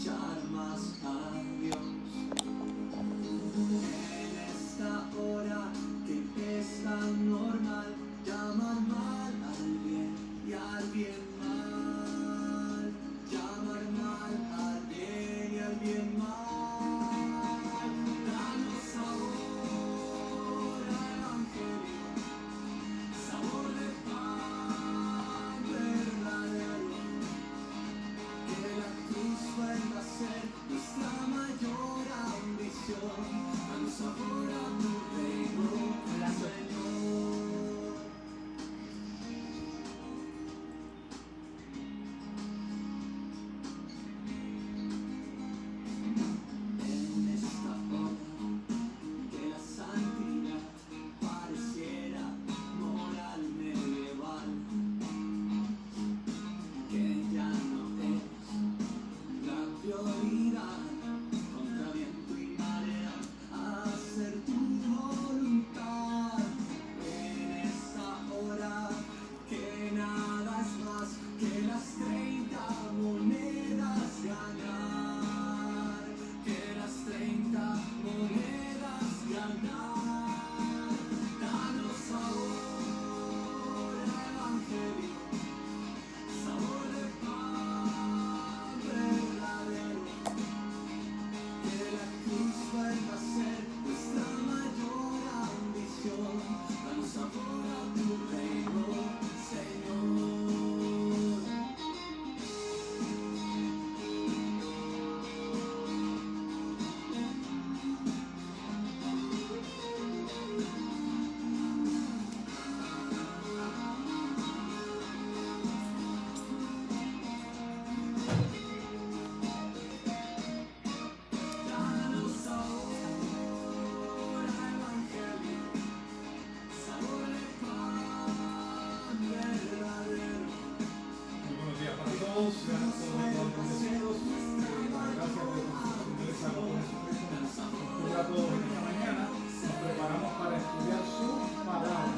escuchar más a Dios. En esta hora que es tan normal llamar mal al bien y al bien mal, llamar mal al bien y al bien mal. Danos ahora evangelio, sabor de pan verdadero, que la cruz vuelva a ser nuestra mayor ambición. Danos ahora tu reino, Señor. En esta hora que la santidad pareciera moral medieval, que ya no es la prioridad, contra viento y marea, hacer tu voluntad. En esta hora que nada es más que las 30 monedas ganar, que las 30 monedas ganar. Danos ahora evangelio, sabor de pan verdadero, que la cruz vuelva a ser nuestra mayor ambición. Danos ahora tu reino, Señor. Danos ahora evangelio, sabor de pan verdadero. Muy buenos días para todos, sean todos bendecidos. Gracias por conectarse con Jesucristo. A todos en esta mañana nos preparamos para estudiar su palabra.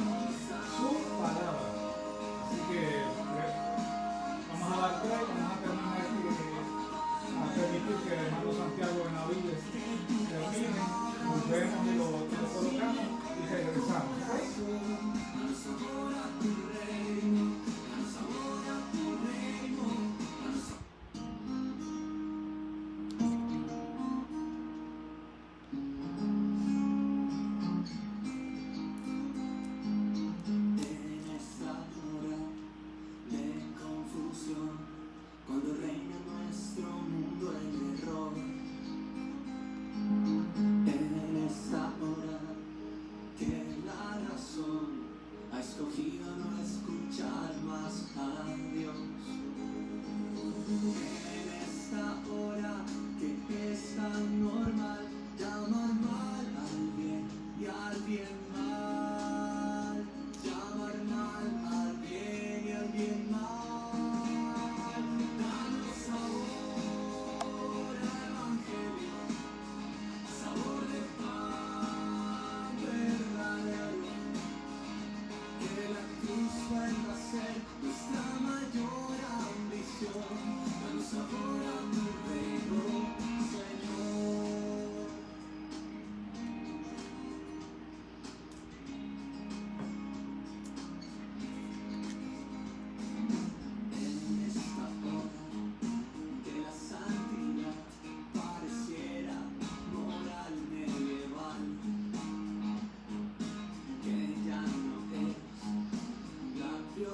Así que vamos a dar break, vamos a terminar aquí, a permitir que el hermano Santiago en la Biblia termine, nos vemos y lo colocamos y regresamos. ¿Okay? Danos ahora tu reino, danos ahora tu reino, danos en esta hora de confusión, cuando reina en nuestro mundo el error. En esta hora que la razón ha escogido no escuchar más a Dios. En esta hora que es tan normal llamar mal al bien y al bien mal, llamar mal al bien y al bien mal. Danos ahora evangelio, sabor de pan verdadero, que la cruz vuelva a ser nuestra mayor ambición. Danos ahora tu reino, Señor. En esta hora que la santidad pareciera moral medieval, que ya no es la prioridad.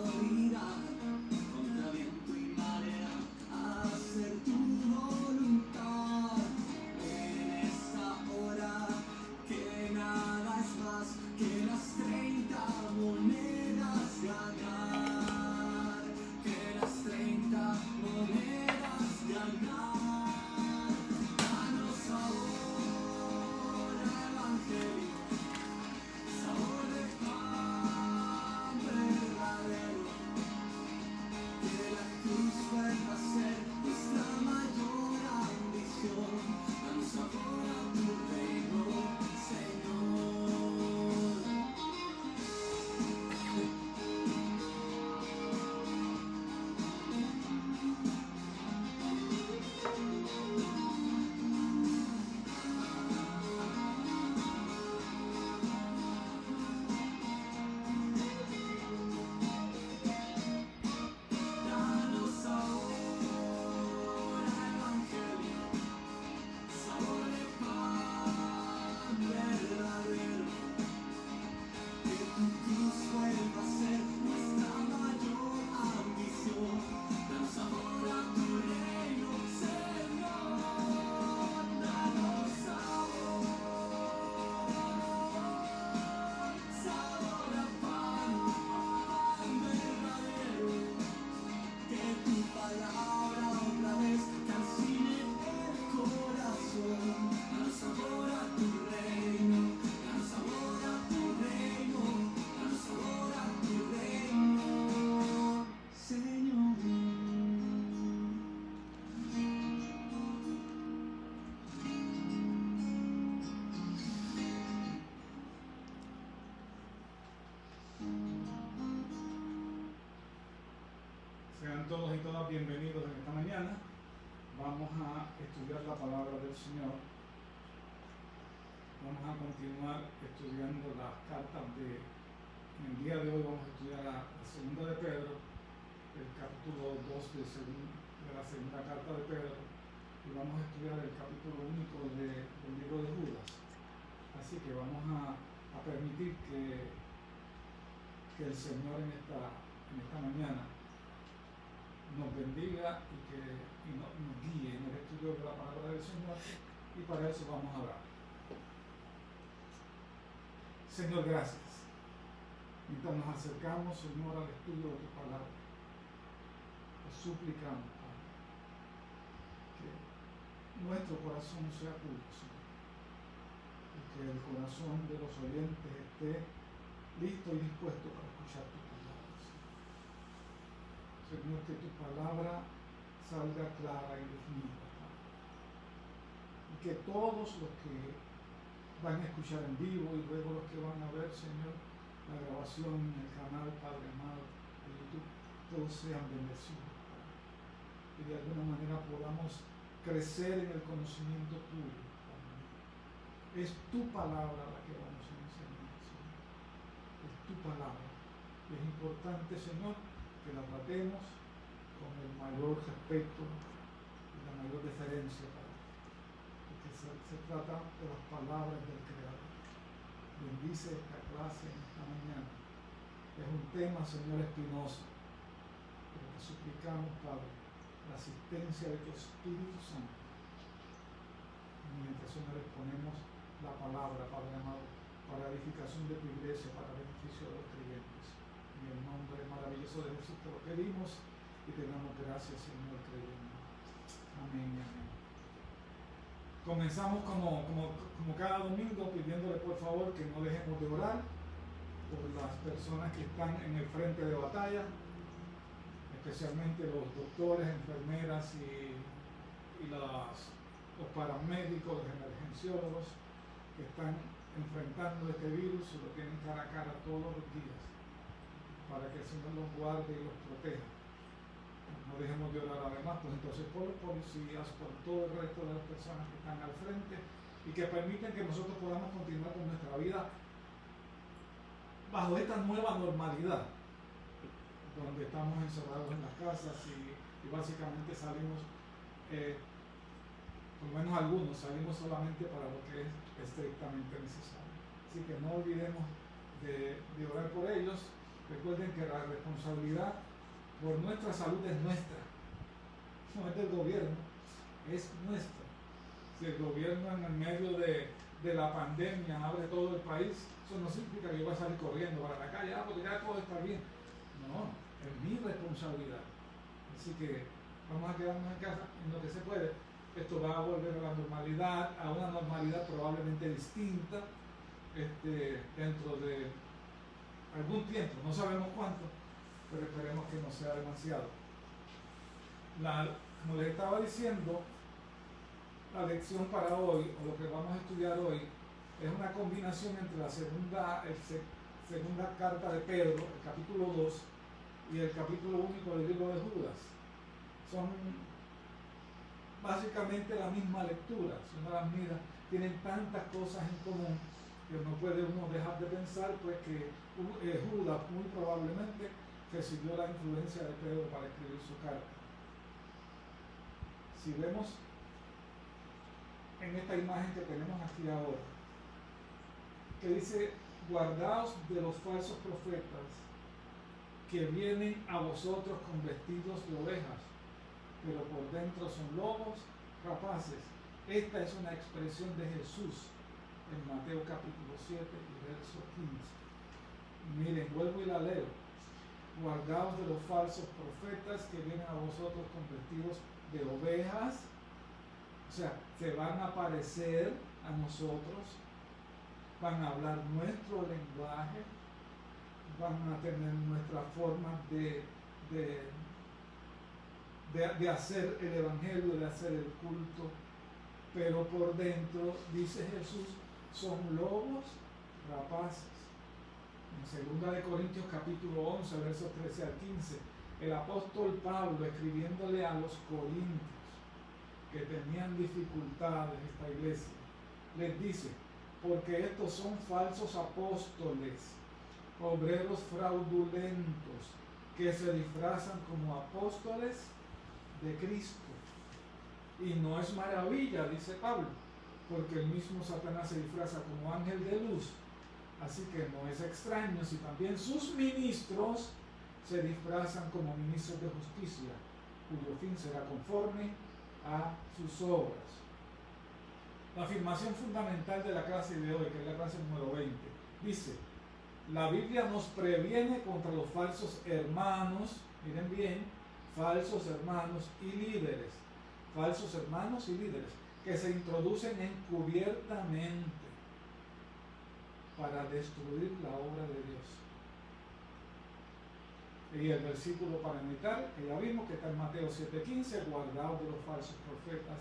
bienvenidos en esta mañana. Vamos a estudiar la palabra del Señor. Vamos a continuar estudiando las cartas en el día de hoy vamos a estudiar la segunda de Pedro, el capítulo 2 de la segunda carta de Pedro, y vamos a estudiar el capítulo único del libro de Judas. Así que vamos a permitir que el Señor en esta mañana nos bendiga y nos guíe en el estudio de la palabra del Señor, y para eso vamos a orar. Señor, gracias. Mientras nos acercamos, Señor, al estudio de tu palabra, te suplicamos, Padre, que nuestro corazón sea puro, Señor, y que el corazón de los oyentes esté listo y dispuesto para escuchar tu palabra, Señor. Señor, que tu palabra salga clara y definida, Padre, y que todos los que van a escuchar en vivo y luego los que van a ver, Señor, la grabación en el canal, Padre amado, de YouTube, todos sean bendecidos, Padre, y de alguna manera podamos crecer en el conocimiento tuyo, Padre. Es tu palabra la que vamos a enseñar, Señor. Es tu palabra. Y es importante, Señor, que la tratemos con el mayor respeto y la mayor deferencia, Padre, porque se trata de las palabras del Creador. Bendice esta clase en esta mañana. Es un tema, Señor, espinoso, pero te suplicamos, Padre, la asistencia de tu Espíritu Santo. Mientras, Señor, exponemos la palabra, Padre amado, para edificación de tu iglesia, para beneficio de los creyentes. En el nombre maravilloso de Jesús te lo pedimos y te damos gracias, Señor, creyendo. Amén y amén. Comenzamos como cada domingo pidiéndole por favor que no dejemos de orar por las personas que están en el frente de batalla, especialmente los doctores, enfermeras y los paramédicos, los emergenciólogos que están enfrentando este virus y lo tienen cara a cara todos los días, para que el Señor los guarde y los proteja. No dejemos de orar además, pues entonces por los policías, por todo el resto de las personas que están al frente y que permiten que nosotros podamos continuar con nuestra vida bajo esta nueva normalidad, donde estamos encerrados en las casas y básicamente salimos, por lo menos algunos, salimos solamente para lo que es estrictamente necesario. Así que no olvidemos de orar por ellos. Recuerden que la responsabilidad por nuestra salud es nuestra, no es del gobierno, es nuestra. Si el gobierno en el medio de la pandemia abre todo el país, eso no significa que yo voy a salir corriendo para la calle, porque ya todo está bien. No, es mi responsabilidad. Así que vamos a quedarnos en casa en lo que se puede. Esto va a volver a la normalidad, a una normalidad probablemente distinta, dentro de algún tiempo, no sabemos cuánto, pero esperemos que no sea demasiado. Como les estaba diciendo, la lección para hoy, o lo que vamos a estudiar hoy, es una combinación entre la segunda carta de Pedro, el capítulo 2, y el capítulo único del libro de Judas. Son básicamente la misma lectura. Si uno las mira, tienen tantas cosas en común que no puede uno dejar de pensar pues que Judas muy probablemente recibió la influencia de Pedro para escribir su carta. Si vemos en esta imagen que tenemos aquí ahora, que dice: guardaos de los falsos profetas que vienen a vosotros con vestidos de ovejas, pero por dentro son lobos rapaces. Esta es una expresión de Jesús en Mateo capítulo 7 y verso 15. Miren, vuelvo y la leo. Guardaos de los falsos profetas que vienen a vosotros con vestidos de ovejas. O sea, se van a parecer a nosotros, van a hablar nuestro lenguaje, van a tener nuestra forma de hacer el evangelio, de hacer el culto, pero por dentro, dice Jesús, son lobos rapaces. En 2 Corintios capítulo 11, versos 13 al 15, el apóstol Pablo, escribiéndole a los corintios que tenían dificultades en esta iglesia, les dice: porque estos son falsos apóstoles, obreros fraudulentos, que se disfrazan como apóstoles de Cristo. Y no es maravilla, dice Pablo, porque el mismo Satanás se disfraza como ángel de luz. Así que no es extraño si también sus ministros se disfrazan como ministros de justicia, cuyo fin será conforme a sus obras. La afirmación fundamental de la clase de hoy, que es la clase número 20, dice: la Biblia nos previene contra los falsos hermanos, miren bien, falsos hermanos y líderes, que se introducen encubiertamente para destruir la obra de Dios. Y el versículo para imitar, que ya vimos que está en Mateo 7:15: guardaos de los falsos profetas,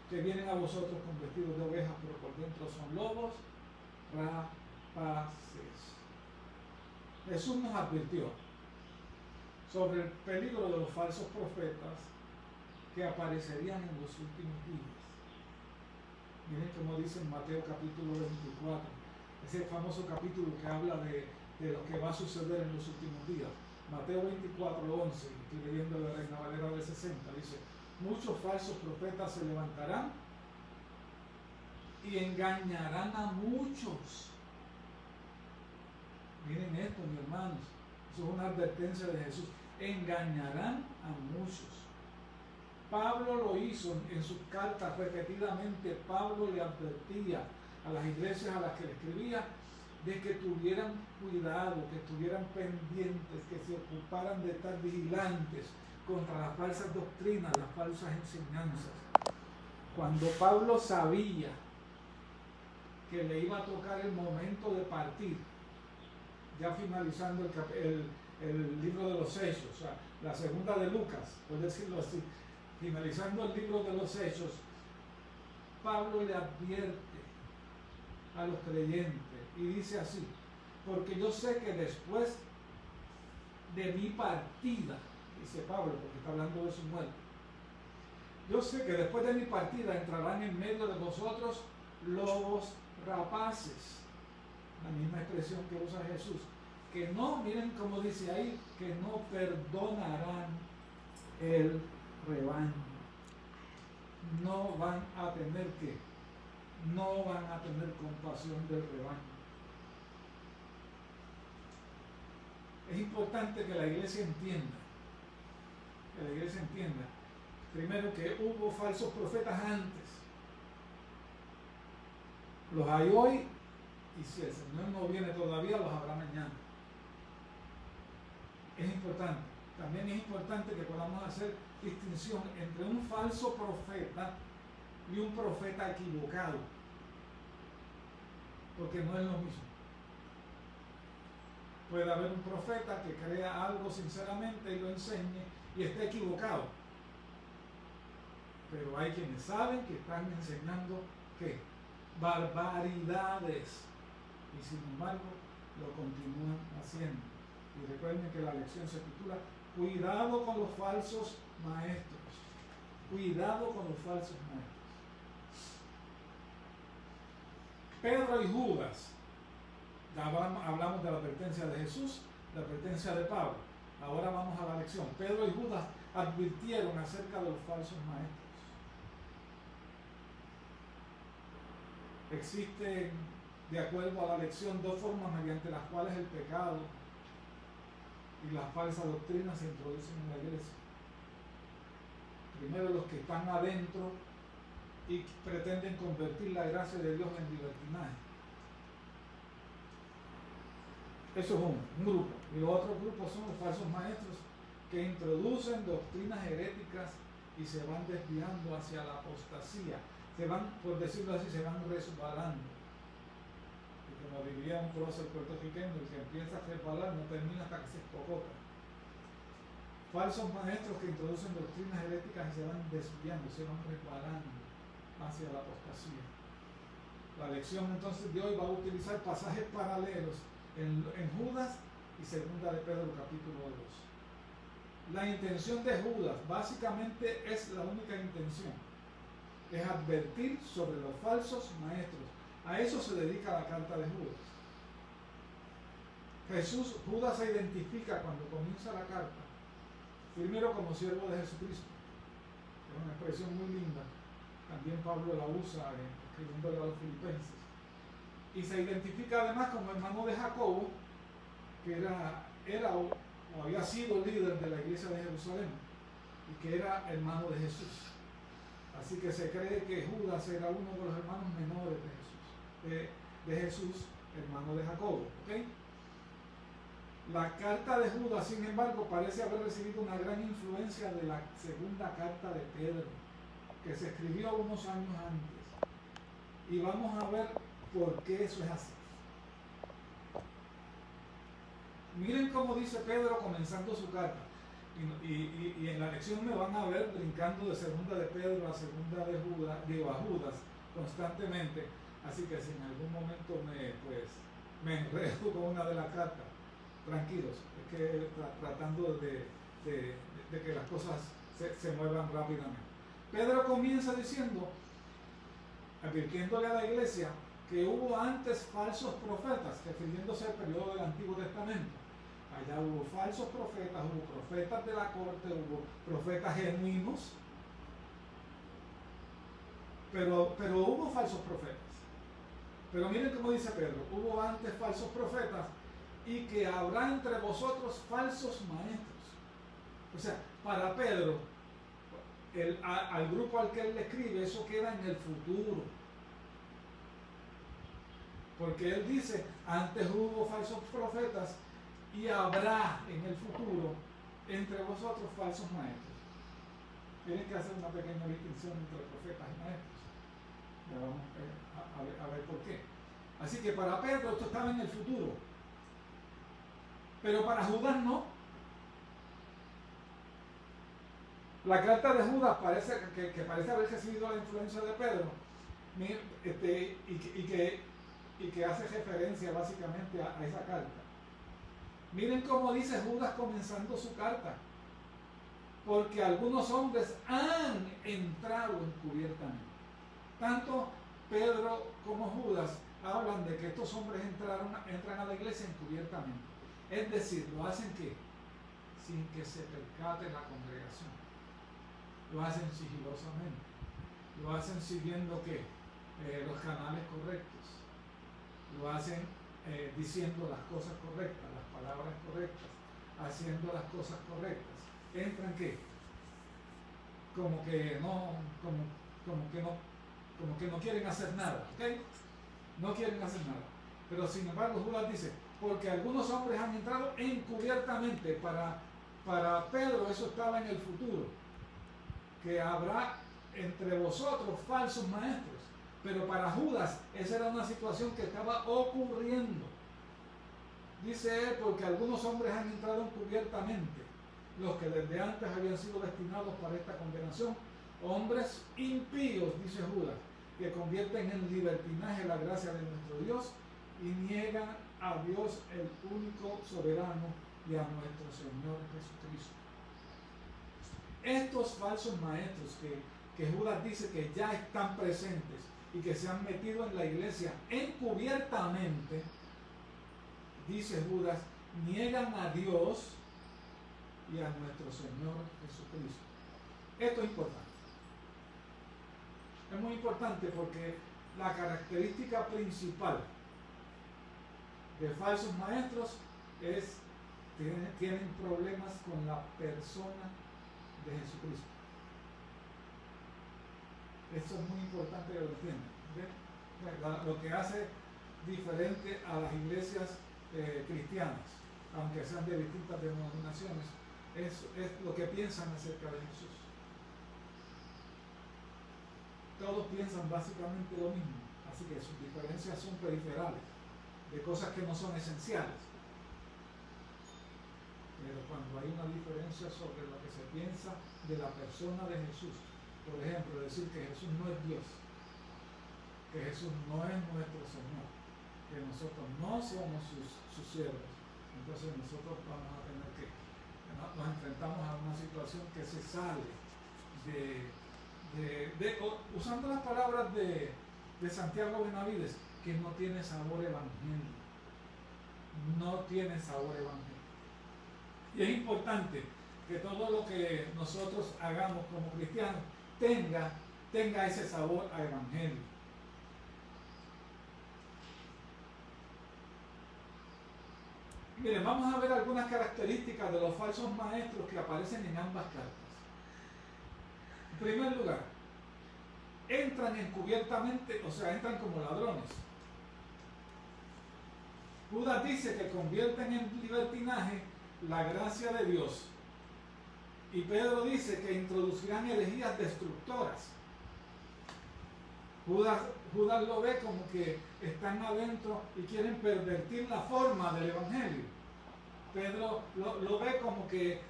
que vienen a vosotros con vestidos de ovejas, pero por dentro son lobos rapaces. Jesús nos advirtió sobre el peligro de los falsos profetas que aparecerían en los últimos días. Miren cómo dice en Mateo capítulo 24, ese famoso capítulo que habla de lo que va a suceder en los últimos días. Mateo 24:11, estoy leyendo la Reina Valera de 60, dice: muchos falsos profetas se levantarán y engañarán a muchos. Miren esto, mis hermanos, eso es una advertencia de Jesús: engañarán a muchos. Pablo lo hizo en sus cartas repetidamente. Pablo le advertía a las iglesias a las que le escribía de que tuvieran cuidado, que estuvieran pendientes, que se ocuparan de estar vigilantes contra las falsas doctrinas, las falsas enseñanzas. Cuando Pablo sabía que le iba a tocar el momento de partir, ya finalizando el libro de los Hechos, o sea, la segunda de Lucas, por decirlo así, finalizando el libro de los Hechos, Pablo le advierte a los creyentes y dice así: porque yo sé que después de mi partida, dice Pablo, porque está hablando de su muerte, yo sé que después de mi partida entrarán en medio de vosotros lobos rapaces, la misma expresión que usa Jesús, que no, miren cómo dice ahí, que no perdonarán el rebaño. No van a tener que, no van a tener compasión del rebaño. Es importante que la iglesia entienda, primero, que hubo falsos profetas antes, los hay hoy, y si el Señor no viene todavía, los habrá mañana. Es importante. También es importante que podamos hacer distinción entre un falso profeta y un profeta equivocado, porque no es lo mismo. Puede haber un profeta que crea algo sinceramente y lo enseñe y esté equivocado, pero hay quienes saben que están enseñando ¿qué? Barbaridades, y sin embargo lo continúan haciendo. Y recuerden que la lección se titula Cuidado con los falsos maestros. Cuidado con los falsos maestros. Pedro y Judas. Ya hablamos de la advertencia de Jesús, la advertencia de Pablo. Ahora vamos a la lección. Pedro y Judas advirtieron acerca de los falsos maestros. Existen, de acuerdo a la lección, dos formas mediante las cuales el pecado y la falsa doctrina se introducen en la iglesia. Primero, los que están adentro y pretenden convertir la gracia de Dios en libertinaje. Eso es un grupo. Y los otros grupos son los falsos maestros que introducen doctrinas heréticas y se van desviando hacia la apostasía. Se van, por decirlo así, se van resbalando. Y como diría un prócer puertorriqueño, el que empieza a resbalar no termina hasta que se escocota. Falsos maestros que introducen doctrinas heréticas y se van desviando, se van resbalando hacia la apostasía. La lección entonces de hoy va a utilizar pasajes paralelos en Judas y segunda de Pedro capítulo 2. La intención de Judas básicamente es la única intención, es advertir sobre los falsos maestros. A eso se dedica la carta de Judas. Judas se identifica cuando comienza la carta, primero como siervo de Jesucristo, es una expresión muy linda, también Pablo la usa escribiéndole a los filipenses, y se identifica además como hermano de Jacobo, que era o había sido líder de la iglesia de Jerusalén, y que era hermano de Jesús. Así que se cree que Judas era uno de los hermanos menores de Jesús, hermano de Jacobo. ¿Okay? La carta de Judas, sin embargo, parece haber recibido una gran influencia de la segunda carta de Pedro, que se escribió unos años antes. Y vamos a ver por qué eso es así. Miren cómo dice Pedro comenzando su carta. Y en la lección me van a ver brincando de segunda de Pedro a segunda de Judas, a Judas constantemente. Así que si en algún momento me enredo con una de las cartas, tranquilos, es que tratando de que las cosas se muevan rápidamente. Pedro comienza diciendo, advirtiéndole a la iglesia, que hubo antes falsos profetas, refiriéndose al periodo del Antiguo Testamento. Allá hubo falsos profetas, hubo profetas de la corte, hubo profetas genuinos, pero hubo falsos profetas. Pero miren cómo dice Pedro, hubo antes falsos profetas y que habrá entre vosotros falsos maestros. O sea, para Pedro, al grupo al que él le escribe, eso queda en el futuro. Porque él dice, antes hubo falsos profetas y habrá en el futuro entre vosotros falsos maestros. Tienen que hacer una pequeña distinción entre profetas y maestros. Ya vamos a ver por qué. Así que para Pedro esto estaba en el futuro. Pero para Judas no. La carta de Judas parece haber recibido la influencia de Pedro y que hace referencia básicamente a esa carta. Miren cómo dice Judas comenzando su carta. Porque algunos hombres han entrado encubiertamente. Tanto Pedro como Judas hablan de que estos hombres entran a la iglesia encubiertamente. Es decir, lo hacen ¿qué? Sin que se percate la congregación. Lo hacen sigilosamente. Lo hacen siguiendo ¿qué? Los canales correctos. Lo hacen diciendo las cosas correctas, las palabras correctas, haciendo las cosas correctas. ¿Entran qué? Como que no quieren hacer nada, ¿ok? No quieren hacer nada. Pero sin embargo Judas dice, porque algunos hombres han entrado encubiertamente. Para Pedro eso estaba en el futuro, que habrá entre vosotros falsos maestros. Pero para Judas esa era una situación que estaba ocurriendo. Dice él, porque algunos hombres han entrado encubiertamente, los que desde antes habían sido destinados para esta condenación, hombres impíos, dice Judas, que convierten en libertinaje la gracia de nuestro Dios y niegan a Dios el único soberano y a nuestro Señor Jesucristo. Estos falsos maestros que Judas dice que ya están presentes y que se han metido en la iglesia encubiertamente, dice Judas, niegan a Dios y a nuestro Señor Jesucristo. Esto es importante. Es muy importante porque la característica principal de falsos maestros es que tienen problemas con la persona de Jesucristo. Eso es muy importante que lo entiendan. Lo que hace diferente a las iglesias cristianas, aunque sean de distintas denominaciones, es lo que piensan acerca de Jesús. Todos piensan básicamente lo mismo, así que sus diferencias son periferales, de cosas que no son esenciales. Pero cuando hay una diferencia sobre lo que se piensa de la persona de Jesús, por ejemplo, decir que Jesús no es Dios, que Jesús no es nuestro Señor, que nosotros no somos sus siervos, entonces nosotros vamos a tener que nos enfrentamos a una situación que se sale usando las palabras de Santiago Benavides, que no tiene sabor evangélico. No tiene sabor evangélico. Y es importante que todo lo que nosotros hagamos como cristianos tenga ese sabor a evangelio. Miren, vamos a ver algunas características de los falsos maestros que aparecen en ambas cartas. En primer lugar, entran encubiertamente, o sea, entran como ladrones. Judas dice que convierten en libertinaje la gracia de Dios. Y Pedro dice que introducirán herejías destructoras. Judas lo ve como que están adentro y quieren pervertir la forma del evangelio. Pedro lo ve como que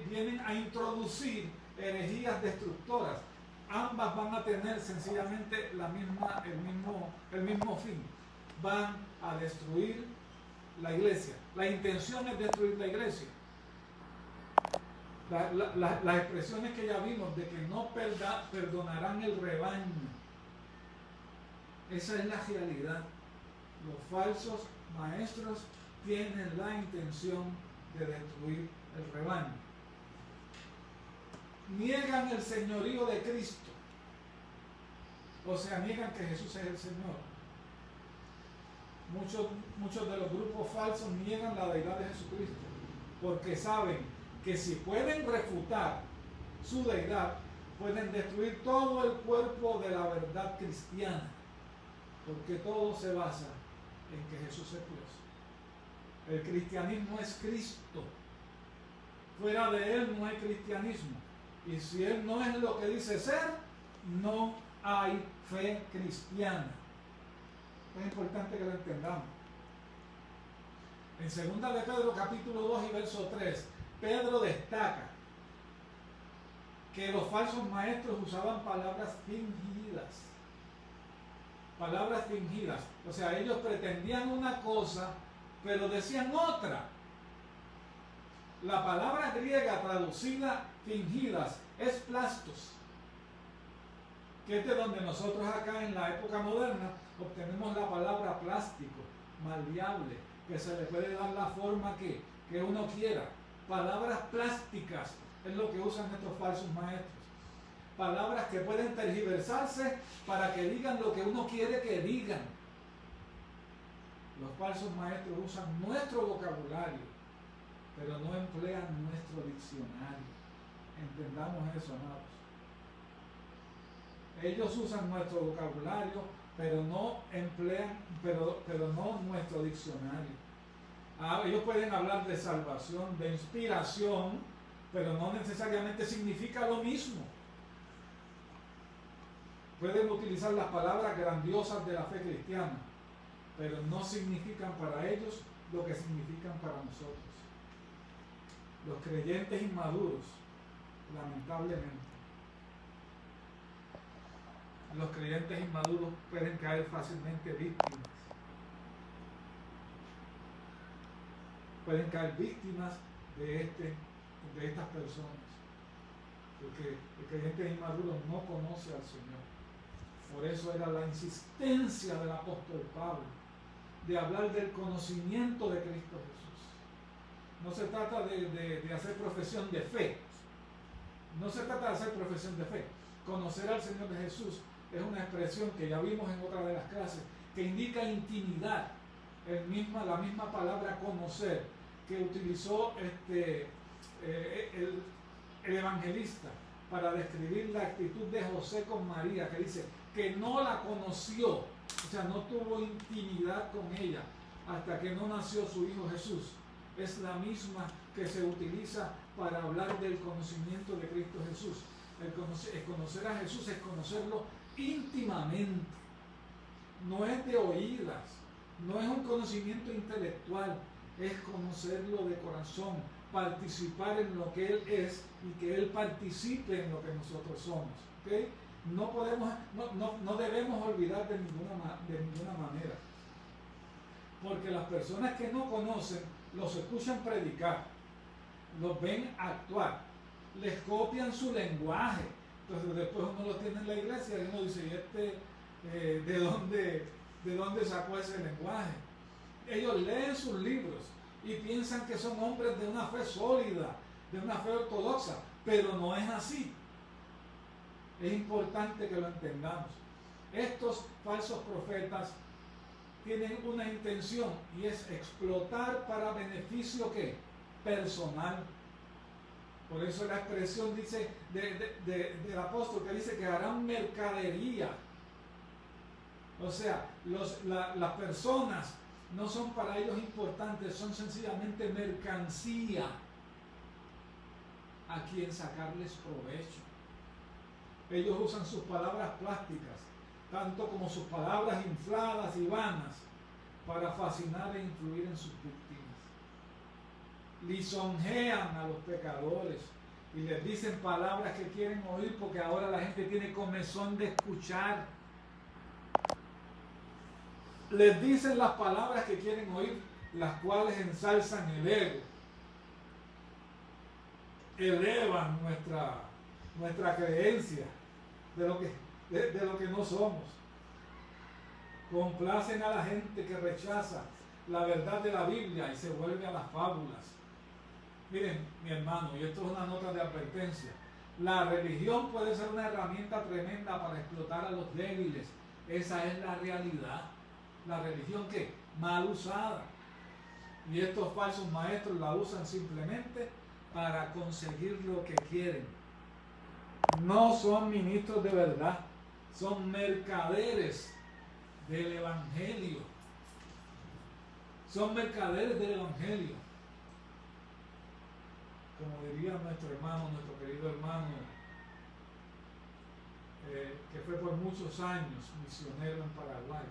vienen a introducir herejías destructoras. Ambas van a tener sencillamente el mismo fin. Van a destruir la iglesia. La intención es destruir la iglesia. Las expresiones que ya vimos de que no perdonarán el rebaño. Esa es la realidad. Los falsos maestros tienen la intención de destruir el rebaño. Niegan el señorío de Cristo. O sea, niegan que Jesús es el Señor. Muchos de los grupos falsos niegan la deidad de Jesucristo, porque saben que si pueden refutar su deidad, pueden destruir todo el cuerpo de la verdad cristiana, porque todo se basa en que Jesús es Dios. El cristianismo es Cristo. Fuera de Él no hay cristianismo. Y si Él no es lo que dice ser, no hay fe cristiana. Es importante que lo entendamos. En 2 de Pedro capítulo 2 y verso 3, Pedro destaca que los falsos maestros usaban palabras fingidas. Palabras fingidas. O sea, ellos pretendían una cosa, pero decían otra. La palabra griega traducida fingidas es plastos, que es de donde nosotros acá en la época moderna obtenemos la palabra plástico, maleable, que se le puede dar la forma que uno quiera. Palabras plásticas es lo que usan estos falsos maestros. Palabras que pueden tergiversarse para que digan lo que uno quiere que digan. Los falsos maestros usan nuestro vocabulario, pero no emplean nuestro diccionario. Entendamos eso, amados. Ellos usan nuestro vocabulario, pero no emplean, pero no nuestro diccionario. Ellos pueden hablar de salvación, de inspiración, pero no necesariamente significa lo mismo. Pueden utilizar las palabras grandiosas de la fe cristiana, pero no significan para ellos lo que significan para nosotros. Los creyentes inmaduros, lamentablemente, los creyentes inmaduros pueden caer fácilmente víctimas. Pueden caer víctimas de estas personas. Porque el creyente inmaduro no conoce al Señor. Por eso era la insistencia del apóstol Pablo de hablar del conocimiento de Cristo Jesús. No se trata de hacer profesión de fe. No se trata de hacer profesión de fe. Conocer al Señor de Jesús es una expresión que ya vimos en otra de las clases, que indica intimidad. La misma palabra conocer que utilizó el evangelista para describir la actitud de José con María, que dice que no la conoció, o sea, no tuvo intimidad con ella hasta que no nació su hijo Jesús. Es la misma que se utiliza para hablar del conocimiento de Cristo Jesús. El conocer a Jesús es conocerlo íntimamente, no es de oídas, no es un conocimiento intelectual, es conocerlo de corazón, participar en lo que Él es y que Él participe en lo que nosotros somos. ¿Okay? No debemos olvidar de ninguna manera, porque las personas que no conocen los escuchan predicar, los ven actuar, les copian su lenguaje. Entonces después uno lo tiene en la iglesia y uno dice, ¿y ¿de dónde sacó ese lenguaje? Ellos leen sus libros y piensan que son hombres de una fe sólida, de una fe ortodoxa, pero no es así. Es importante que lo entendamos. Estos falsos profetas tienen una intención y es explotar para beneficio ¿qué? Personal. Por eso la expresión dice del apóstol que dice que harán mercadería. O sea, las personas no son para ellos importantes, son sencillamente mercancía a quien sacarles provecho. Ellos usan sus palabras plásticas, tanto como sus palabras infladas y vanas, para fascinar e influir en sus víctimas. Lisonjean a los pecadores y les dicen palabras que quieren oír porque ahora la gente tiene comezón de escuchar. Les dicen las palabras que quieren oír, las cuales ensalzan el ego, elevan nuestra creencia de lo que no somos. Complacen a la gente que rechaza la verdad de la Biblia y se vuelve a las fábulas. Miren, mi hermano, y esto es una nota de advertencia, la religión puede ser una herramienta tremenda para explotar a los débiles. Esa es la realidad. La religión ¿qué? Mal usada. Y estos falsos maestros la usan simplemente para conseguir lo que quieren. No son ministros de verdad, son mercaderes del Evangelio. Son mercaderes del Evangelio. Como diría nuestro querido hermano, que fue por muchos años misionero en Paraguay,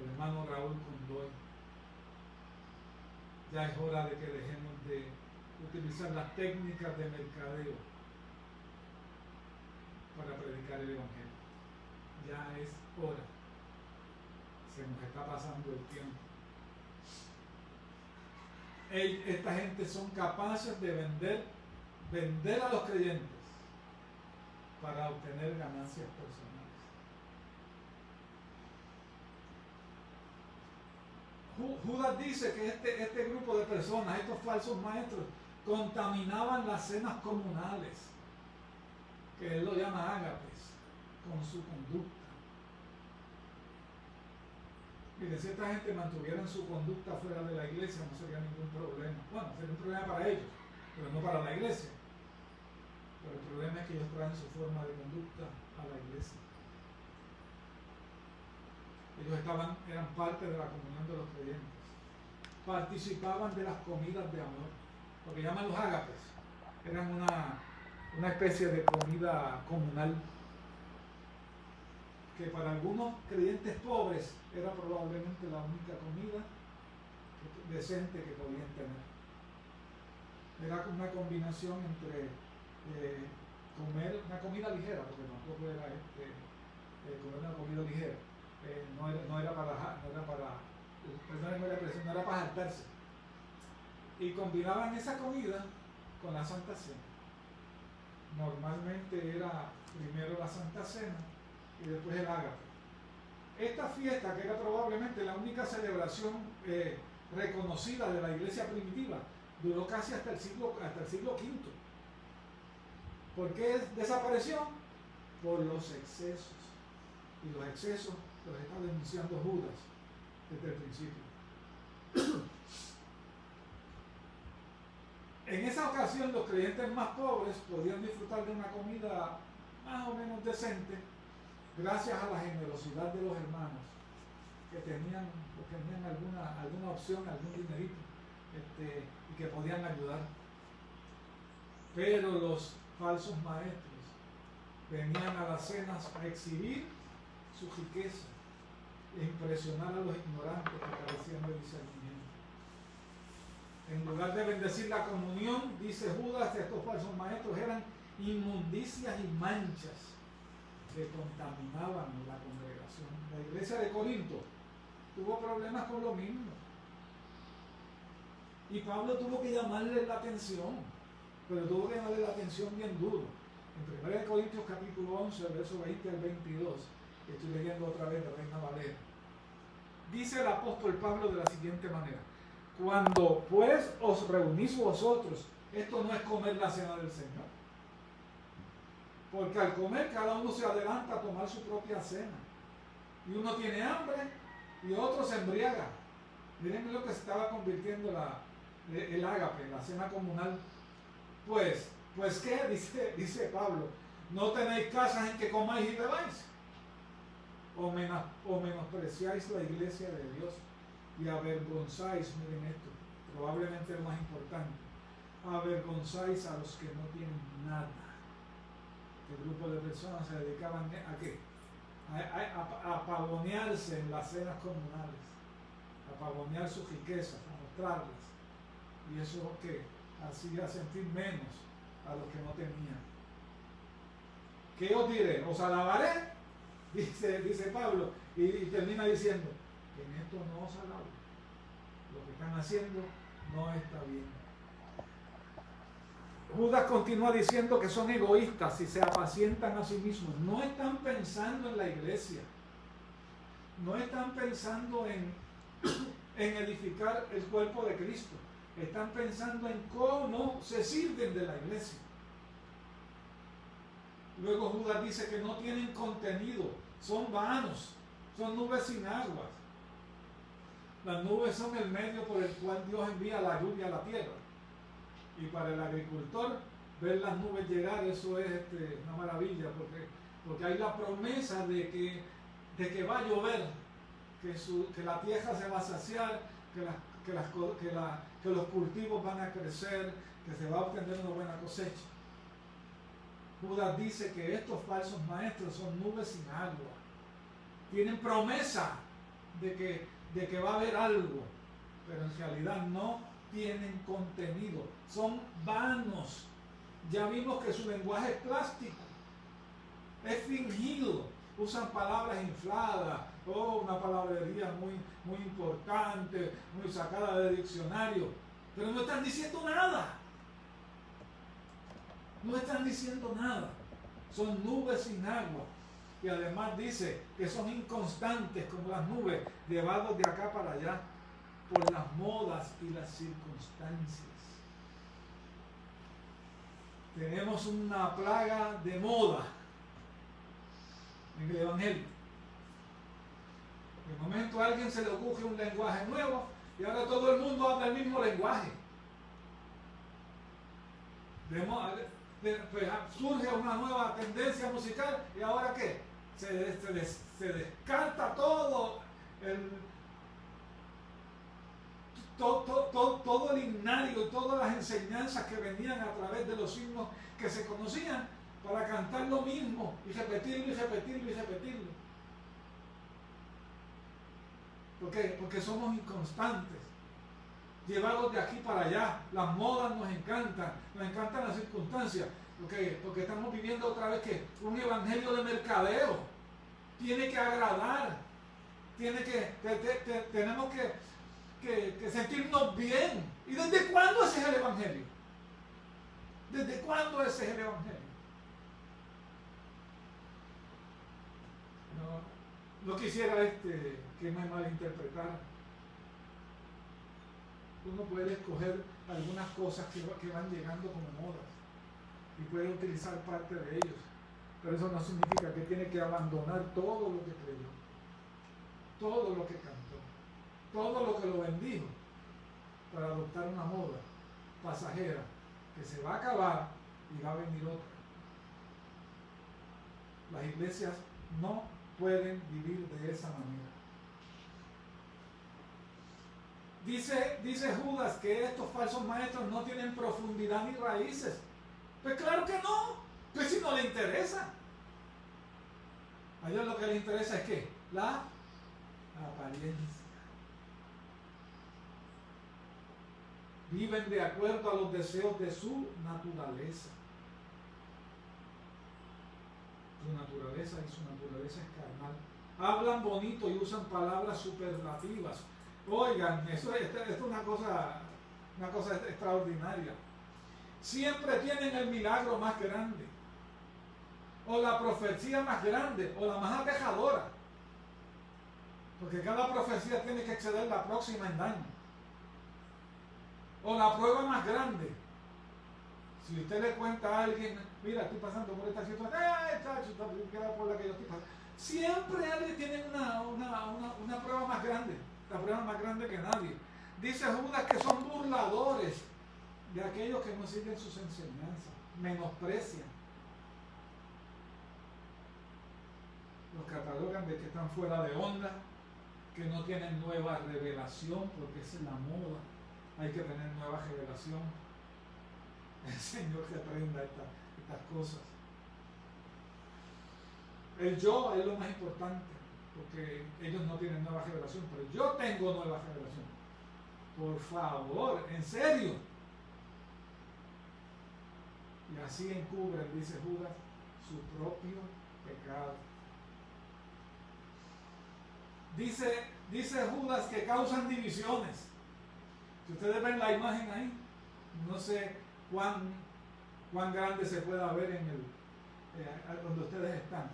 el hermano Raúl Condoy. Ya es hora de que dejemos de utilizar las técnicas de mercadeo para predicar el Evangelio. Ya es hora. Se nos está pasando el tiempo. Esta gente son capaces de vender a los creyentes para obtener ganancias personales. Judas dice que este grupo de personas, estos falsos maestros, contaminaban las cenas comunales, que él lo llama ágapes, con su conducta. Miren, si esta gente mantuvieran su conducta fuera de la iglesia, no sería ningún problema. Bueno, sería un problema para ellos, pero no para la iglesia. Pero el problema es que ellos traen su forma de conducta a la iglesia. Ellos eran parte de la comunión de los creyentes. Participaban de las comidas de amor, lo que llaman los ágapes. Eran una especie de comida comunal que para algunos creyentes pobres era probablemente la única comida decente que podían tener. Era una combinación entre comer una comida ligera, porque tampoco era comer una comida ligera. No era para saltarse. Y combinaban esa comida con la Santa Cena. Normalmente era primero la Santa Cena y después el ágape. Esta fiesta, que era probablemente la única celebración reconocida de la iglesia primitiva, duró casi hasta el siglo V. ¿Por qué desapareció? Por los excesos. Y los excesos los está denunciando Judas desde el principio. En esa ocasión los creyentes más pobres podían disfrutar de una comida más o menos decente gracias a la generosidad de los hermanos que tenían alguna opción, algún dinerito y que podían ayudar. Pero los falsos maestros venían a las cenas a exhibir su riqueza e impresionar a los ignorantes que carecían de discernimiento. En lugar de bendecir la comunión, dice Judas, estos falsos maestros eran inmundicias y manchas que contaminaban la congregación. La iglesia de Corinto tuvo problemas con lo mismo. Y Pablo tuvo que llamarle la atención, pero tuvo que llamarle la atención bien duro. En 1 Corintios capítulo 11, verso 20 al 22, estoy leyendo otra vez de Reina Valera. Dice el apóstol Pablo de la siguiente manera: cuando pues os reunís vosotros, esto no es comer la cena del Señor. Porque al comer cada uno se adelanta a tomar su propia cena. Y uno tiene hambre y otro se embriaga. Miren lo que se estaba convirtiendo el ágape, la cena comunal. Pues ¿qué? Dice Pablo: ¿no tenéis casas en que comáis y bebáis? ¿O menospreciáis la iglesia de Dios y avergonzáis, miren esto, probablemente lo más importante, avergonzáis a los que no tienen nada? El grupo de personas se dedicaban ¿a qué? A pavonearse en las cenas comunales, a pavonear sus riquezas, a mostrarlas, y eso ¿qué? Hacía sentir menos a los que no tenían. ¿Qué os diré? ¿Os alabaré? Dice Pablo, y termina diciendo: en esto no os alabo, lo que están haciendo no está bien. Judas continúa diciendo que son egoístas y se apacientan a sí mismos. No están pensando en la iglesia, no están pensando en edificar el cuerpo de Cristo, están pensando en cómo se sirven de la iglesia. Luego Judas dice que no tienen contenido, son vanos, son nubes sin aguas. Las nubes son el medio por el cual Dios envía la lluvia a la tierra. Y para el agricultor, ver las nubes llegar, eso es una maravilla, porque hay la promesa de que va a llover, que la tierra se va a saciar, que los cultivos van a crecer, que se va a obtener una buena cosecha. Judas dice que estos falsos maestros son nubes sin agua. Tienen promesa de que va a haber algo, pero en realidad no tienen contenido. Son vanos. Ya vimos que su lenguaje es plástico, es fingido. Usan palabras infladas, una palabrería muy importante, muy sacada del diccionario, pero no están diciendo nada. No están diciendo nada. Son nubes sin agua. Y además dice que son inconstantes como las nubes, llevados de acá para allá por las modas y las circunstancias. Tenemos una plaga de moda en el Evangelio. De momento a alguien se le ocurre un lenguaje nuevo y ahora todo el mundo habla el mismo lenguaje. Surge una nueva tendencia musical y ahora ¿qué? Se descarta todo el himnario y todas las enseñanzas que venían a través de los himnos que se conocían para cantar lo mismo y repetirlo y repetirlo y repetirlo. ¿Por qué? Porque somos inconstantes, llevados de aquí para allá. Las modas nos encantan las circunstancias, porque estamos viviendo otra vez que un evangelio de mercadeo. Tiene que agradar, tenemos que sentirnos bien. ¿Y desde cuándo ese es el evangelio? ¿Desde cuándo ese es el evangelio? No quisiera que me malinterpretaran. Uno puede escoger algunas cosas que van llegando como modas y puede utilizar parte de ellos, pero eso no significa que tiene que abandonar todo lo que creyó, todo lo que cantó, todo lo que lo bendijo, para adoptar una moda pasajera que se va a acabar y va a venir otra. Las iglesias no pueden vivir de esa manera. Dice Judas que estos falsos maestros no tienen profundidad ni raíces. Pues claro que no, pues si no le interesa. A ellos lo que les interesa es ¿qué? La apariencia. Viven de acuerdo a los deseos de su naturaleza. Su naturaleza es carnal. Hablan bonito y usan palabras superlativas. Oigan, esto es una cosa una cosa extraordinaria. Siempre tienen el milagro más grande, o la profecía más grande, o la más atejadora. Porque cada profecía tiene que exceder la próxima en daño. O la prueba más grande. Si usted le cuenta a alguien, mira, estoy pasando por esta situación, queda por la que yo estoy pasando. Siempre alguien tiene una prueba más grande, la prueba más grande que nadie. Dice Judas que son burladores de aquellos que no siguen sus enseñanzas, menosprecian. Los catalogan de que están fuera de onda, que no tienen nueva revelación, porque esa es la moda. Hay que tener nueva revelación. El Señor que aprenda estas cosas. El yo es lo más importante, porque ellos no tienen nueva revelación, pero yo tengo nueva revelación. Por favor, en serio. Y así encubren, dice Judas, su propio pecado. Dice Judas que causan divisiones. Si ustedes ven la imagen ahí, no sé cuán grande se pueda ver en donde ustedes están.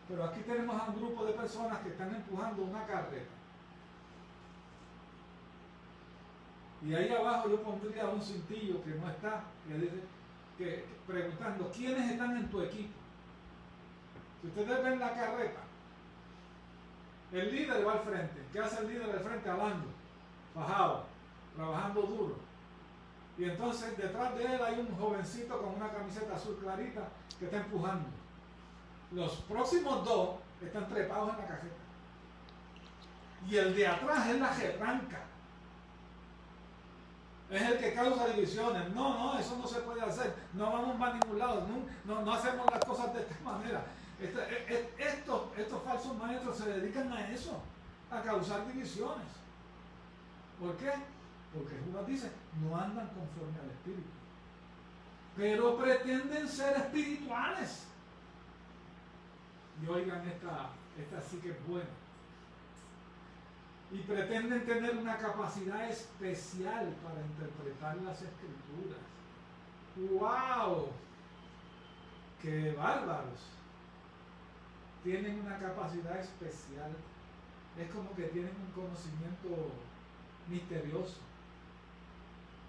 Pero aquí tenemos a un grupo de personas que están empujando una carreta. Y ahí abajo yo pondría un cintillo que no está, que dice, preguntando, ¿quiénes están en tu equipo? Si ustedes ven la carreta, el líder va al frente. ¿Qué hace el líder al frente? Hablando, fajado, trabajando duro. Y entonces detrás de él hay un jovencito con una camiseta azul clarita que está empujando. Los próximos dos están trepados en la cajeta. Y el de atrás es la retranca. Es el que causa divisiones. No, eso no se puede hacer. No vamos a ningún lado. No hacemos las cosas de esta manera. Estos falsos maestros se dedican a eso, a causar divisiones. ¿Por qué? Porque Judas dice, no andan conforme al Espíritu, pero pretenden ser espirituales. Y oigan, esta sí que es buena. Y pretenden tener una capacidad especial para interpretar las Escrituras. ¡Wow! ¡Qué bárbaros! Tienen una capacidad especial. Es como que tienen un conocimiento misterioso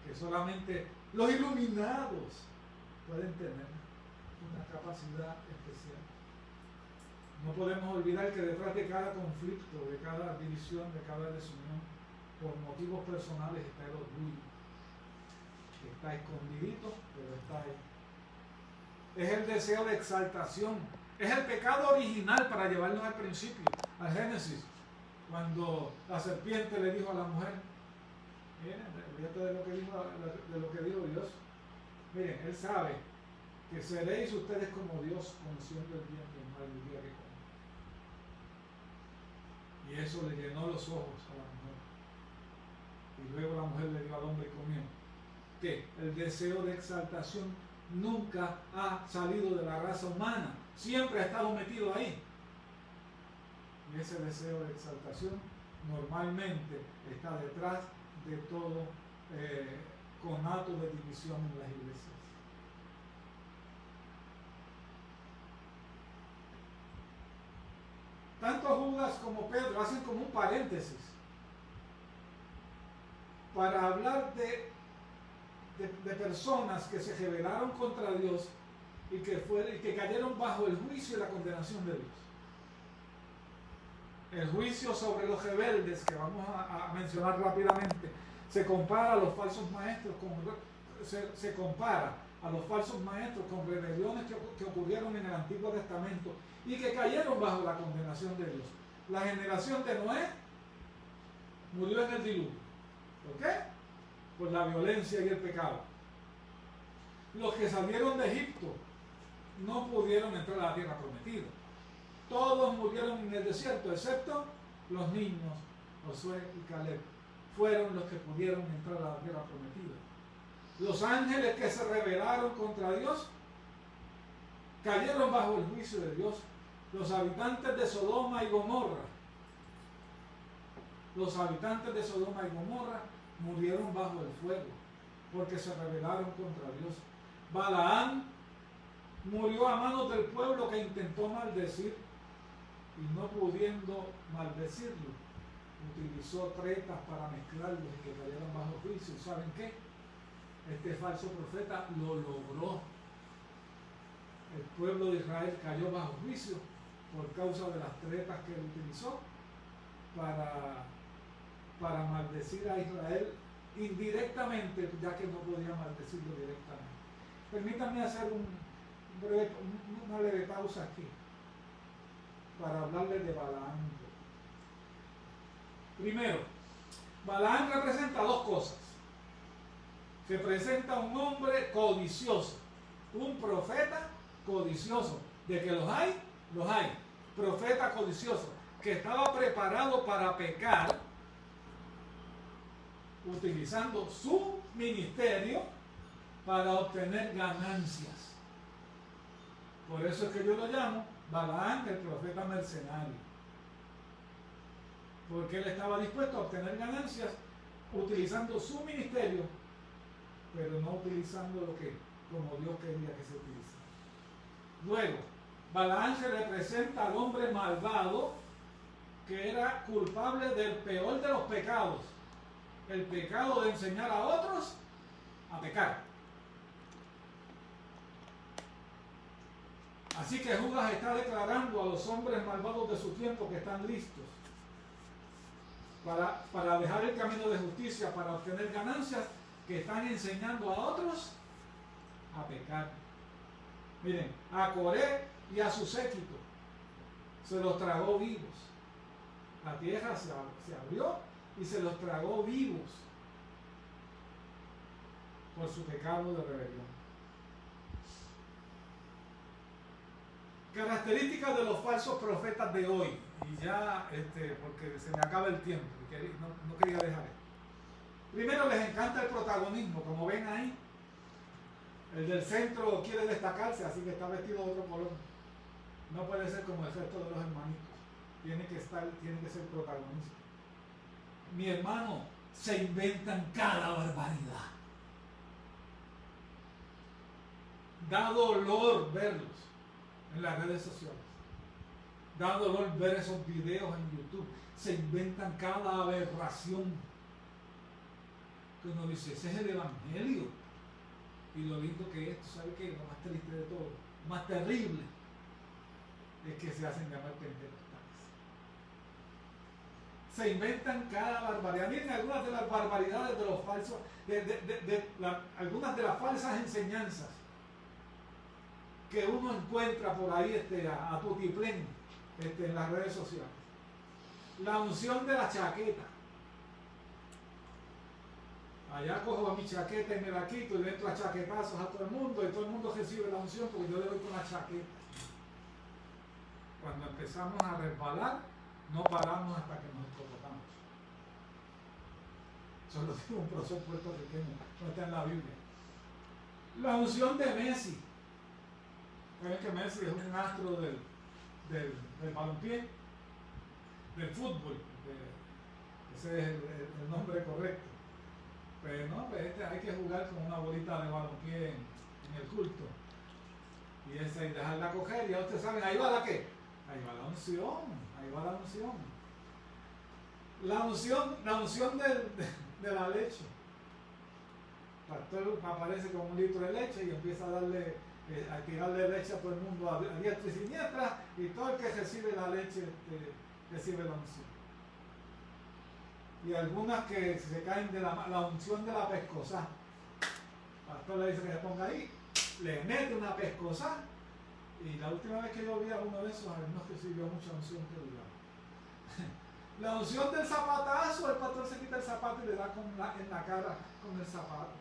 que solamente los iluminados pueden tener, una capacidad especial. No podemos olvidar que detrás de cada conflicto, de cada división, de cada desunión, por motivos personales está el orgullo, que está escondidito, pero está ahí. Es el deseo de exaltación, es el pecado original, para llevarnos al principio, al Génesis, cuando la serpiente le dijo a la mujer, miren, olvídate de lo que dijo Dios. Miren, Él sabe que seréis ustedes como Dios, conociendo el bien y el mal el día que comen. Y eso le llenó los ojos a la mujer. Y luego la mujer le dio al hombre y comió. ¿Qué? El deseo de exaltación nunca ha salido de la raza humana. Siempre ha estado metido ahí. Y ese deseo de exaltación normalmente está detrás de todo conato de división en las iglesias. Tanto Judas como Pedro hacen como un paréntesis para hablar de personas que se rebelaron contra Dios y que cayeron bajo el juicio y la condenación de Dios. El juicio sobre los rebeldes, que vamos a mencionar rápidamente, se compara a los falsos maestros se compara a los falsos maestros con rebeliones que ocurrieron en el Antiguo Testamento y que cayeron bajo la condenación de Dios. La generación de Noé murió en el diluvio. ¿Por qué? Por la violencia y el pecado. Los que salieron de Egipto no pudieron entrar a la tierra prometida. Todos murieron en el desierto, excepto los niños, Josué y Caleb. Fueron los que pudieron entrar a la tierra prometida. Los ángeles que se rebelaron contra Dios cayeron bajo el juicio de Dios. Los habitantes de Sodoma y Gomorra, murieron bajo el fuego. porque se rebelaron contra Dios. Balaam murió a manos del pueblo que intentó maldecir y no pudiendo maldecirlo, utilizó tretas para mezclarlos y que cayeran bajo juicio. ¿Saben qué? Este falso profeta lo logró. El pueblo de Israel cayó bajo juicio por causa de las tretas que él utilizó para maldecir a Israel indirectamente, ya que no podía maldecirlo directamente. Permítanme hacer una leve pausa aquí para hablarles de Balaam. Primero, Balaam representa dos cosas. Se presenta un hombre codicioso, un profeta codicioso. De que los hay, los hay. Profeta codicioso, que estaba preparado para pecar, utilizando su ministerio para obtener ganancias. Por eso es que yo lo llamo Balaam, el profeta mercenario. Porque él estaba dispuesto a obtener ganancias utilizando su ministerio, pero no utilizando lo que, como Dios quería que se utilice. Luego, Balaam se representa al hombre malvado que era culpable del peor de los pecados, el pecado de enseñar a otros a pecar. Así que Judas está declarando a los hombres malvados de su tiempo que están listos para dejar el camino de justicia, para obtener ganancias, que están enseñando a otros a pecar. Miren, a Coré y a su séquito se los tragó vivos. La tierra se abrió y se los tragó vivos por su pecado de rebelión. Características de los falsos profetas de hoy. Y ya, porque se me acaba el tiempo, no quería dejar esto. Primero, les encanta el protagonismo, como ven ahí. El del centro quiere destacarse, así que está vestido de otro color. No puede ser como el resto de los hermanitos. Tiene que ser protagonista. Mi hermano, se inventan cada barbaridad. Da dolor verlos en las redes sociales. Da dolor ver esos videos en YouTube. Se inventan cada aberración. Que uno dice, ese es el evangelio. Y lo lindo que es, ¿tú sabes qué? Lo más triste de todo, lo más terrible, es que se hacen llamar pentecostales. Se inventan cada barbaridad. Miren algunas de las barbaridades de los falsos, algunas de las falsas enseñanzas que uno encuentra por ahí a tutiplén en las redes sociales. La unción de la chaqueta. Allá cojo mi chaqueta y me la quito y le entro a chaquetazos a todo el mundo y todo el mundo recibe la unción porque yo le doy con la chaqueta. Cuando empezamos a resbalar, no paramos hasta que nos escopotamos. Eso lo digo un profesor puertorriqueño, no está en la Biblia. La unción de Messi. ¿Saben que Messi es un astro del balompié? Del fútbol. Ese es el nombre correcto. Pero no, hay que jugar con una bolita de balompié en el culto. Y esa y dejarla coger, y ya ustedes saben, ahí va la qué. Ahí va la unción, ahí va la unción. La unción de la leche. El pastor aparece con un litro de leche y empieza a tirarle leche a todo el mundo a diestra y siniestra, y todo el que recibe la leche recibe la unción. Y algunas que se caen de la unción de la pescosa. El pastor le dice que se ponga ahí, le mete una pescosa, y la última vez que yo vi a uno de esos, no recibió mucha unción que digamos. La unción del zapatazo, el pastor se quita el zapato y le da en la cara con el zapato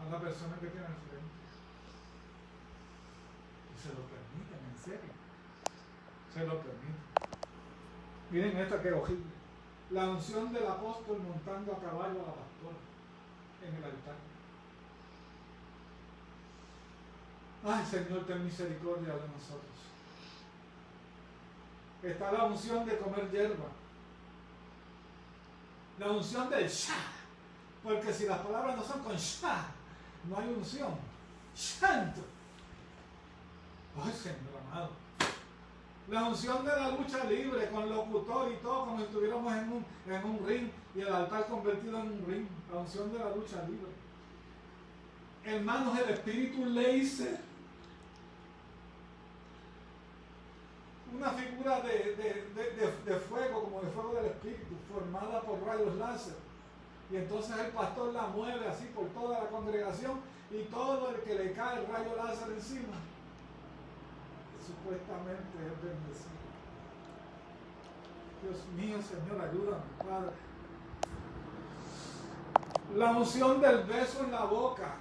a la persona que tiene al frente. Y se lo permiten, en serio. Se lo permiten. Miren esta que horrible. La unción del apóstol montando a caballo a la pastora en el altar. Ay, Señor, ten misericordia de nosotros. Está la unción de comer hierba. La unción del shah. Porque si las palabras no son con Shah, no hay unción. Santo. Ay, Señor amado. La unción de la lucha libre con locutor y todo, como si estuviéramos en un ring y el altar convertido en un ring. La unción de la lucha libre. Hermanos, el espíritu láser. Una figura de fuego, como de fuego del espíritu, formada por rayos láser. Y entonces el pastor la mueve así por toda la congregación y todo el que le cae el rayo láser encima, supuestamente es bendecido. Dios mío, Señor, ayúdame, Padre. La unción del beso en la boca.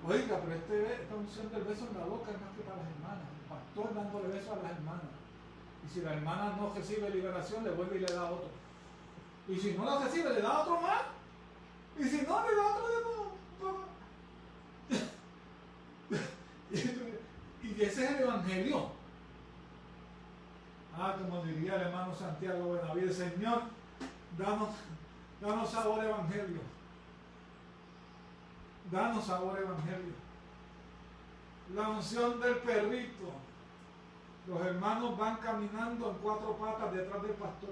Oiga, pero esta unción del beso en la boca es más que para las hermanas. El pastor dándole beso a las hermanas. Y si la hermana no recibe liberación, le vuelve y le da otro. Y si no la recibe, le da otro más. Y si no, le da otro de nuevo. Y ese es el evangelio. Como diría el hermano Santiago Benavides, Señor, danos sabor evangelio. Danos sabor evangelio. La unción del perrito. Los hermanos van caminando en 4 patas detrás del pastor.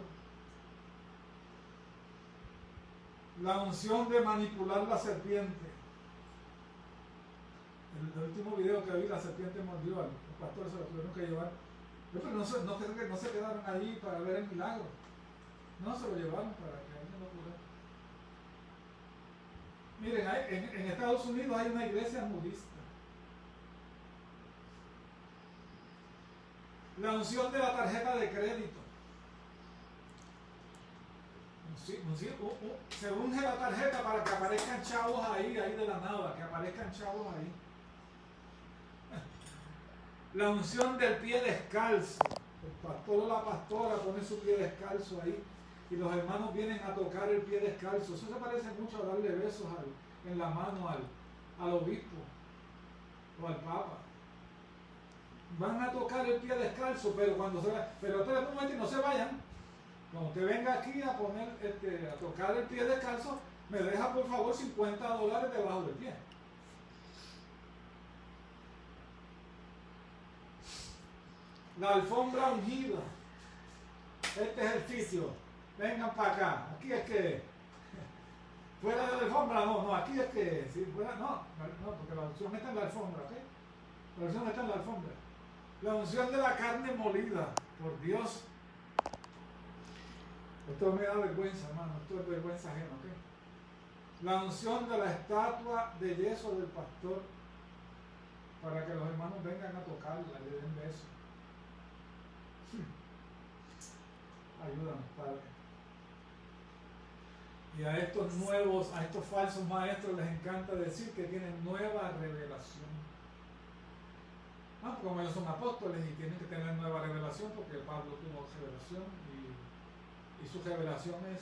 La unción de manipular la serpiente. El último video que vi, la serpiente mordió al pastor, se lo tuvieron que llevar. Pero no se quedaron ahí para ver el milagro. No, se lo llevaron para que alguien lo curara. Miren, en Estados Unidos hay una iglesia nudista. La unción de la tarjeta de crédito. Se unge la tarjeta para que aparezcan chavos ahí de la nada, que aparezcan chavos ahí. La unción del pie descalzo. El pastor o la pastora pone su pie descalzo ahí y los hermanos vienen a tocar el pie descalzo. Eso se parece mucho a darle besos en la mano al obispo o al papa. Van a tocar el pie descalzo, pero esperen un momento y no se vayan. Cuando usted venga aquí a a tocar el pie descalzo, me deja por favor $50 debajo del pie. La alfombra ungida. Este es el sitio. Vengan para acá. Aquí es que. Fuera de la alfombra, no, aquí es que. Si fuera, no, porque la unción está en la alfombra, ¿ok? La unción está en la alfombra. La unción de la carne molida. Por Dios. Esto me da vergüenza, hermano. Esto es vergüenza ajena, ¿ok? La unción de la estatua de yeso del pastor. Para que los hermanos vengan a tocarla y le den besos. Ayúdanos, Padre. Y a estos falsos maestros les encanta decir que tienen nueva revelación. Como ellos son apóstoles y tienen que tener nueva revelación porque Pablo tuvo revelación y su revelación es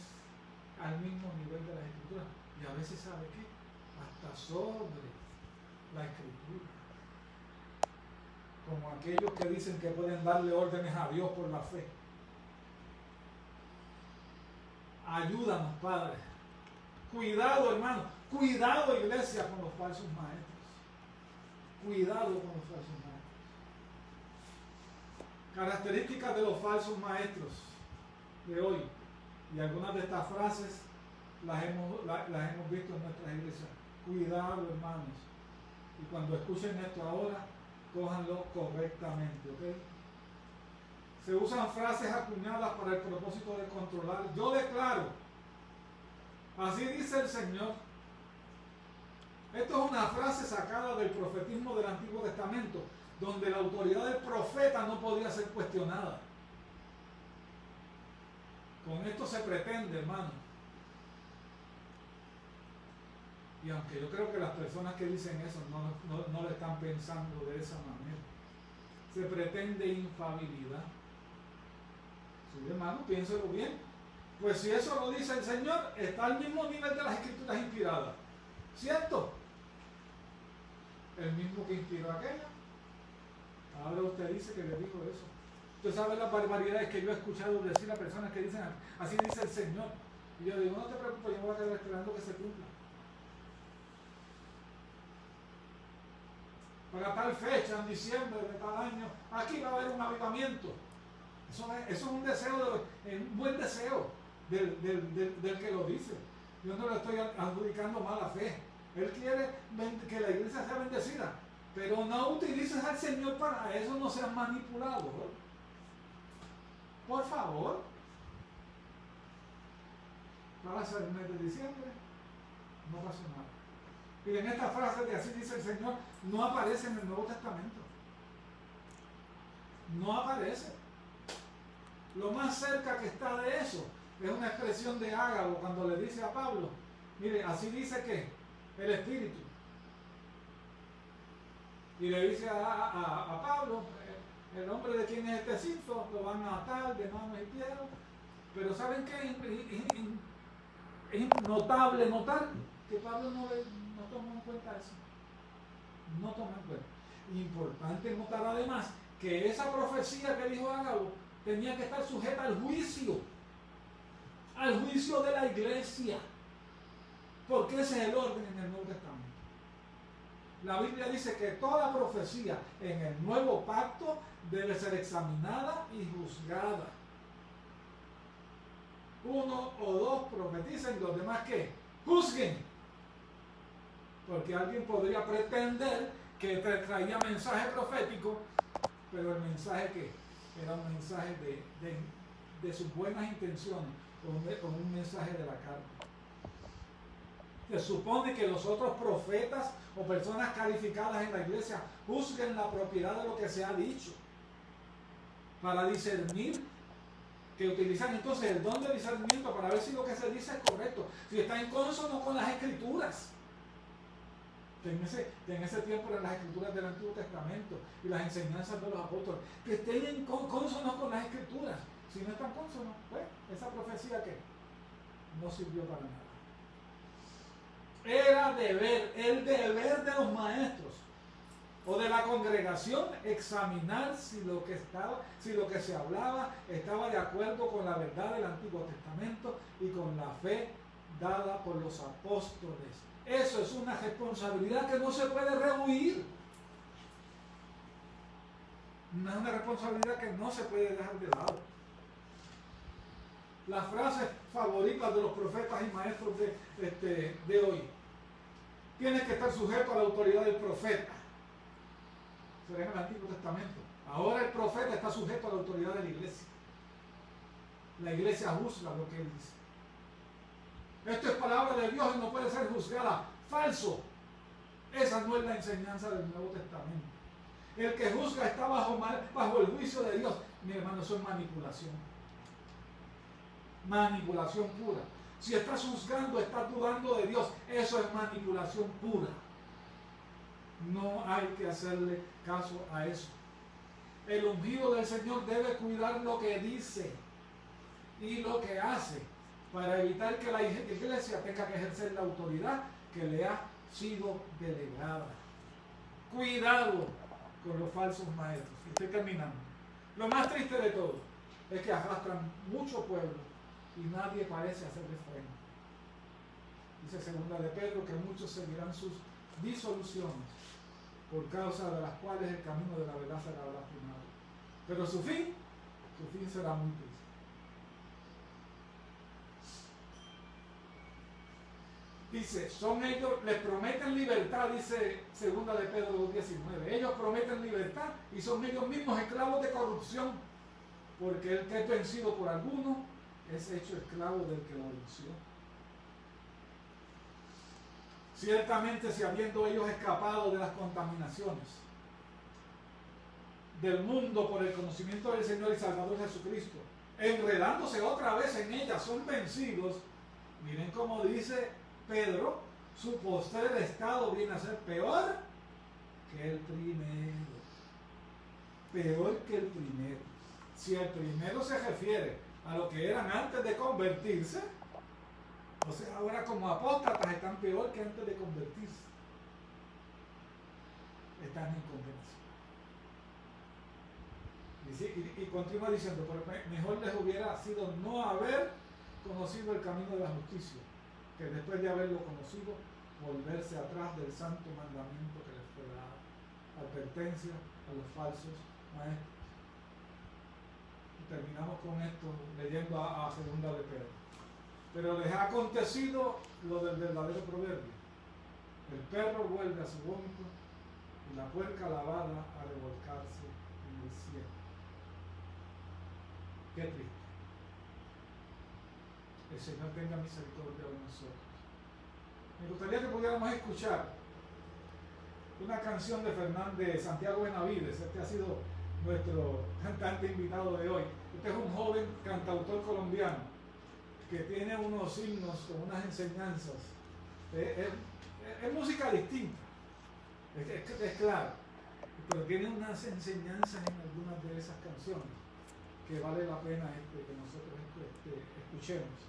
al mismo nivel de las escrituras. Y a veces, ¿sabe qué? Hasta sobre la escritura. Como aquellos que dicen que pueden darle órdenes a Dios por la fe. Ayúdanos, Padre. Cuidado, hermano. Cuidado, iglesia, con los falsos maestros. Cuidado con los falsos maestros. Características de los falsos maestros de hoy. Y algunas de estas frases las hemos visto en nuestras iglesias. Cuidado, hermanos. Y cuando escuchen esto ahora, cójanlo correctamente, ¿ok? Se usan frases acuñadas para el propósito de controlar. Yo declaro, así dice el Señor. Esto es una frase sacada del profetismo del Antiguo Testamento, donde la autoridad del profeta no podía ser cuestionada. Con esto se pretende, hermano. Y aunque yo creo que las personas que dicen eso no lo están pensando de esa manera. Se pretende infalibilidad. Sí, hermano, piénselo bien. Pues si eso lo dice el Señor, está al mismo nivel de las escrituras inspiradas. ¿Cierto? El mismo que inspiró aquella. Ahora usted dice que le dijo eso. Usted sabe las barbaridades que yo he escuchado decir a personas que dicen, así dice el Señor. Y yo digo, no te preocupes, yo voy a quedar esperando que se cumpla. para tal fecha, en diciembre de tal año, aquí va a haber un avivamiento. Eso es un deseo, un buen deseo del que lo dice. Yo no le estoy adjudicando mala fe. Él quiere que la iglesia sea bendecida, pero no utilices al Señor para eso, no seas manipulado. Por favor. Para el mes de diciembre, no pasó nada. Y en esta frase de así dice el Señor, no aparece en el Nuevo Testamento. No aparece. Lo más cerca que está de eso es una expresión de Ágabo cuando le dice a Pablo, mire, así dice que el Espíritu. Y le dice a Pablo, el hombre de quien es este cinto, lo van a atar de manos y pies. Pero ¿saben qué? Es notable notar que Pablo no tomó en cuenta eso. No tomó en cuenta. Importante notar además que esa profecía que dijo Ágabo tenía que estar sujeta al juicio de la iglesia, porque ese es el orden en el Nuevo Testamento. La Biblia dice que toda profecía en el nuevo pacto debe ser examinada y juzgada. Uno o dos profeticen, los demás ¿qué? Juzguen. Porque alguien podría pretender que traía mensaje profético, pero el mensaje que era un mensaje de sus buenas intenciones o un mensaje de la carne. Se supone que los otros profetas o personas calificadas en la iglesia juzguen la propiedad de lo que se ha dicho para discernir, que utilizan entonces el don de discernimiento para ver si lo que se dice es correcto, si está en consono con las escrituras. Que en ese tiempo eran las escrituras del Antiguo Testamento y las enseñanzas de los apóstoles, que estén en consono con las escrituras. Si no están consonos, pues esa profecía que no sirvió para nada. Era el deber de los maestros o de la congregación examinar si lo que se hablaba estaba de acuerdo con la verdad del Antiguo Testamento y con la fe dada por los apóstoles. Eso es una responsabilidad que no se puede rehuir. Es una responsabilidad que no se puede dejar de lado. Las frases favoritas de los profetas y maestros de hoy: tienes que estar sujeto a la autoridad del profeta. Será en el Antiguo Testamento. Ahora el profeta está sujeto a la autoridad de la iglesia. La iglesia juzga lo que él dice. Esto es palabra de Dios y no puede ser juzgada. Falso. Esa no es la enseñanza del Nuevo Testamento. El que juzga está bajo el juicio de Dios. Mi hermano, eso es manipulación. Manipulación pura. Si estás juzgando, estás dudando de Dios. Eso es manipulación pura. No hay que hacerle caso a eso. El ungido del Señor debe cuidar lo que dice y lo que hace, para evitar que la iglesia tenga que ejercer la autoridad que le ha sido delegada. Cuidado con los falsos maestros. Estoy terminando. Lo más triste de todo es que arrastran mucho pueblo y nadie parece hacerle freno. Dice segunda de Pedro que muchos seguirán sus disoluciones, por causa de las cuales el camino de la verdad será blasfemado. Pero su fin será muy triste. Dice, son ellos, les prometen libertad, dice segunda de Pedro 2:19. Ellos prometen libertad y son ellos mismos esclavos de corrupción, porque el que es vencido por alguno es hecho esclavo del que lo venció. Ciertamente, si habiendo ellos escapado de las contaminaciones del mundo por el conocimiento del Señor y Salvador Jesucristo, enredándose otra vez en ellas, son vencidos, miren cómo dice Pedro, su postrer estado viene a ser peor que el primero. Peor que el primero. Si el primero se refiere a lo que eran antes de convertirse, o sea, ahora como apóstatas están peor que antes de convertirse. Están en condenación. Y continúa diciendo, pero mejor les hubiera sido no haber conocido el camino de la justicia, que después de haberlo conocido, volverse atrás del santo mandamiento que les fue dado. advertencia a los falsos maestros. Y terminamos con esto leyendo a segunda de Pedro. Pero les ha acontecido lo del verdadero proverbio: el perro vuelve a su vómito y la puerca lavada a revolcarse en el cielo. Qué triste. El Señor tenga misericordia de nosotros. Me gustaría que pudiéramos escuchar una canción de Santiago Benavides. Este ha sido nuestro cantante invitado de hoy. Este es un joven cantautor colombiano que tiene unos himnos con unas enseñanzas. Es música distinta, es claro, pero tiene unas enseñanzas en algunas de esas canciones que vale la pena que nosotros escuchemos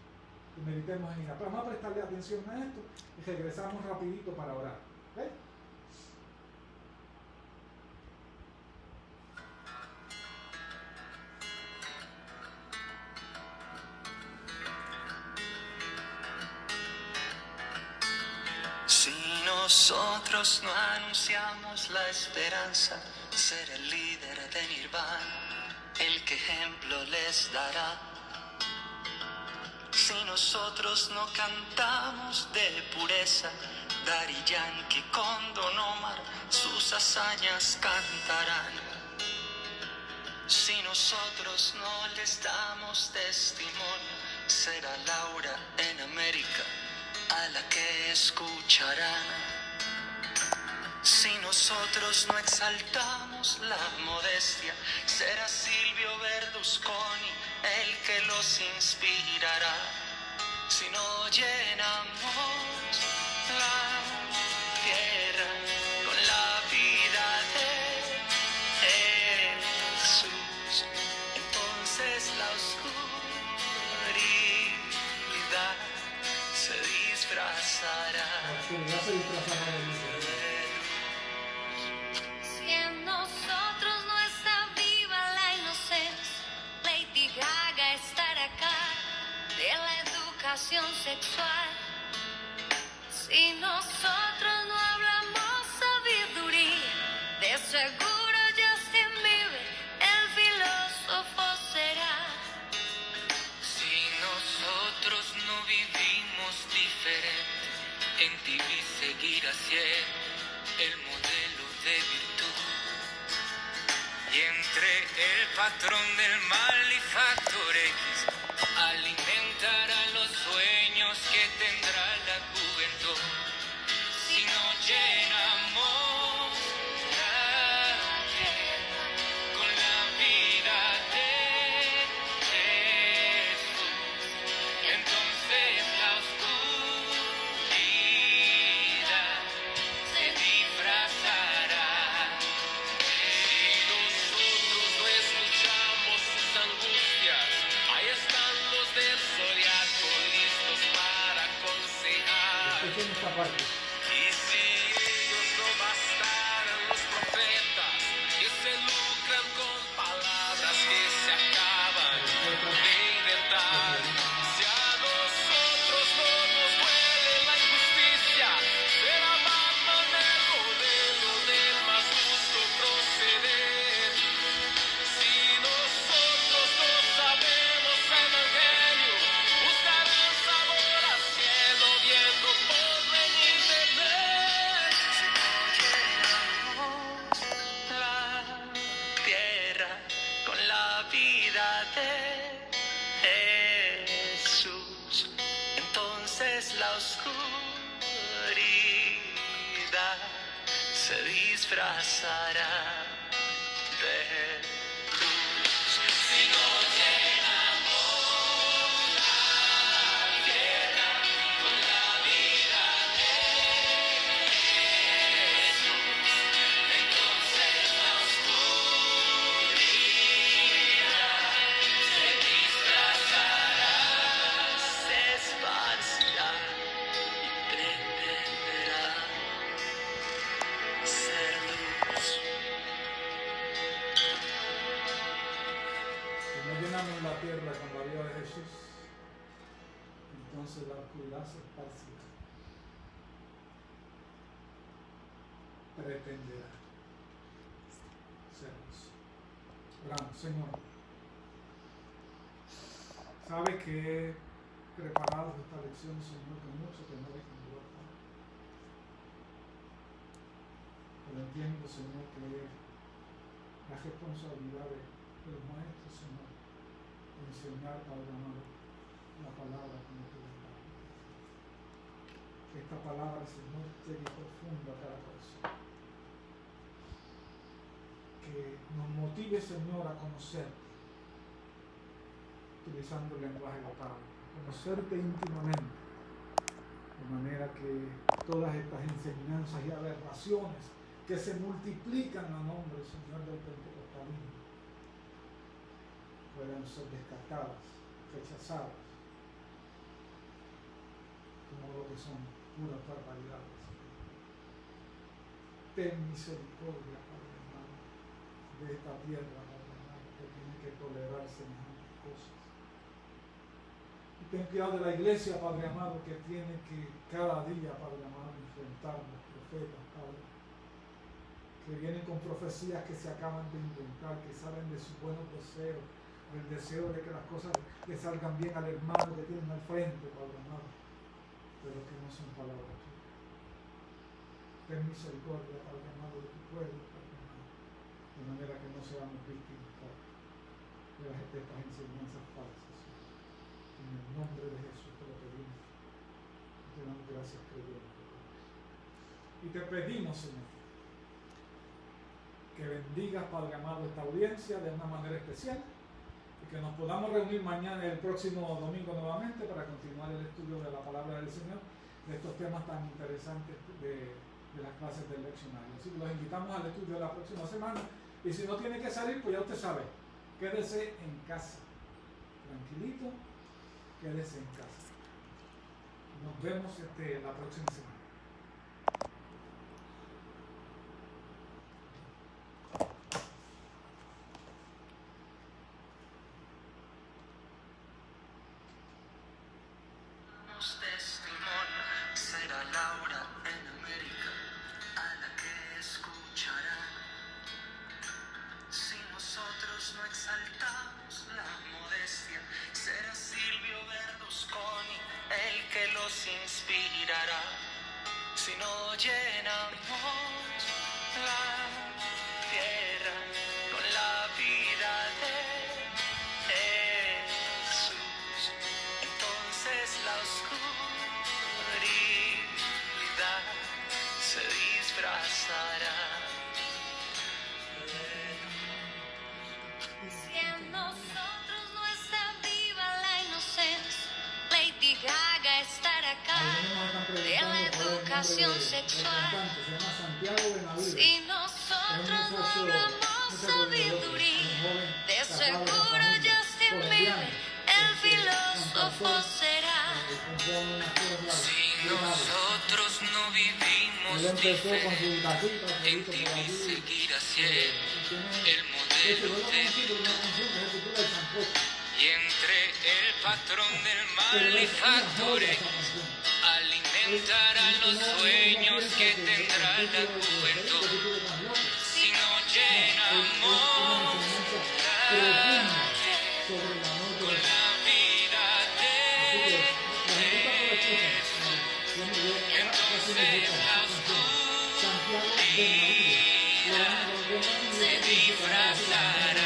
y meditemos en ella. Pero vamos a prestarle atención a esto y regresamos rapidito para orar. ¿Okay? Si nosotros no anunciamos la esperanza, ser el líder de Nirvana, el que ejemplo les dará. Si nosotros no cantamos de pureza, Daddy Yankee con Don Omar sus hazañas cantarán. Si nosotros no les damos testimonio, será Laura en América a la que escucharán. Si nosotros no exaltamos la modestia, será Silvio Berlusconi el que los inspirará. Si no llenamos la tierra con la vida de Jesús, entonces la oscuridad se disfrazará. Si en nosotros no está viva la inocencia, Lady Gaga estará acá de la educación sexual. Si nosotros no hablamos sabiduría, de seguro Justin Bieber el filósofo será. Si nosotros no vivimos diferente, en TV seguirá siendo el modelo de virtud. Y entre el patrón del mal y Factor X, alimentará los sueños que tendrá la juventud. Si no llenamos la tierra con la vida de Jesús, entonces la oscuridad se disfrazará. Si nosotros no escuchamos sus angustias, ahí están los del zodiaco listos para aconsejar. Escuchen esta parte. Y si ellos no bastaran los profetas que se lucran con palabras que se acaban de inventar, si a nosotros no nos duele la injusticia, será Batman el modelo del más justo proceder. Si nosotros no sabemos evangelio, buscarán sabor al cielo viendo por en internet. Si no llenamos la tierra con la vida de Jesús, entonces la oscuridad se disfrazará de luz. Si no llenamos la tierra con la vida de Jesús, entonces la oscuridad se disfrazará, se esparcirá y pretenderá ser luz. Si no llenamos la tierra con la vida de Jesús, entonces la oscuridad se esparcirá. Pretenderá. obedecerlos. Oramos, Señor. Sabe que he preparado esta lección, Señor, con mucho temor y con dolor. Pero entiendo, Señor, que la responsabilidad de los maestros, Señor, enseñar, Padre amado, la palabra como tú le das. Que esta palabra, Señor, llegue profundo a cada corazón. Que nos motive, Señor, a conocerte, utilizando el lenguaje local, conocerte íntimamente, de manera que todas estas enseñanzas y aberraciones que se multiplican a nombre, Señor, del pentecostalismo, puedan ser descartadas, rechazadas, como lo que son puras barbaridades. Ten misericordia, Padre hermano, de esta tierra, Padre hermano, que tiene que tolerar semejantes cosas. Y ten cuidado de la iglesia, Padre amado, que tiene que cada día, Padre amado, enfrentar a los profetas, Padre, que vienen con profecías que se acaban de inventar, que salen de sus buenos deseos, del deseo de que las cosas le salgan bien al hermano que tienen al frente, Padre amado, pero que no son palabras tuyas. Ten misericordia, Padre amado, de tu pueblo, Padre amado, de manera que no seamos víctimas, Padre, de estas enseñanzas falsas. En el nombre de Jesús te lo pedimos. Te damos gracias, creyendo. Y te pedimos, Señor, que bendigas, Padre amado, esta audiencia de una manera especial y que nos podamos reunir mañana, el próximo domingo nuevamente, para continuar el estudio de la palabra del Señor, de estos temas tan interesantes de las clases del leccionario. Así que los invitamos al estudio de la próxima semana, y si no tiene que salir, pues ya usted sabe, quédese en casa, tranquilito, quédese en casa. Nos vemos la próxima semana. Testimonio será Laura en América, a la que escucharán. Si nosotros no exaltamos la modestia, será Silvio Berlusconi el que los inspirará. Si no llenamos la tierra con la vida de Jesús, entonces la oscuridad se disfrazará. Si en nosotros no está viva la inocencia, Lady Gaga estará acá de la educación sexual. Si nosotros no hablamos sabiduría, de seguro Justin Bieber, el filósofo será. Si nosotros no vivimos diferente, en TV seguirá siendo el modelo de... Y entre el patrón del malefactore alimentará los sueños que tendrá la juventud. Si no llenamos con la vida de Jesús, entonces la oscuridad se disfrazará.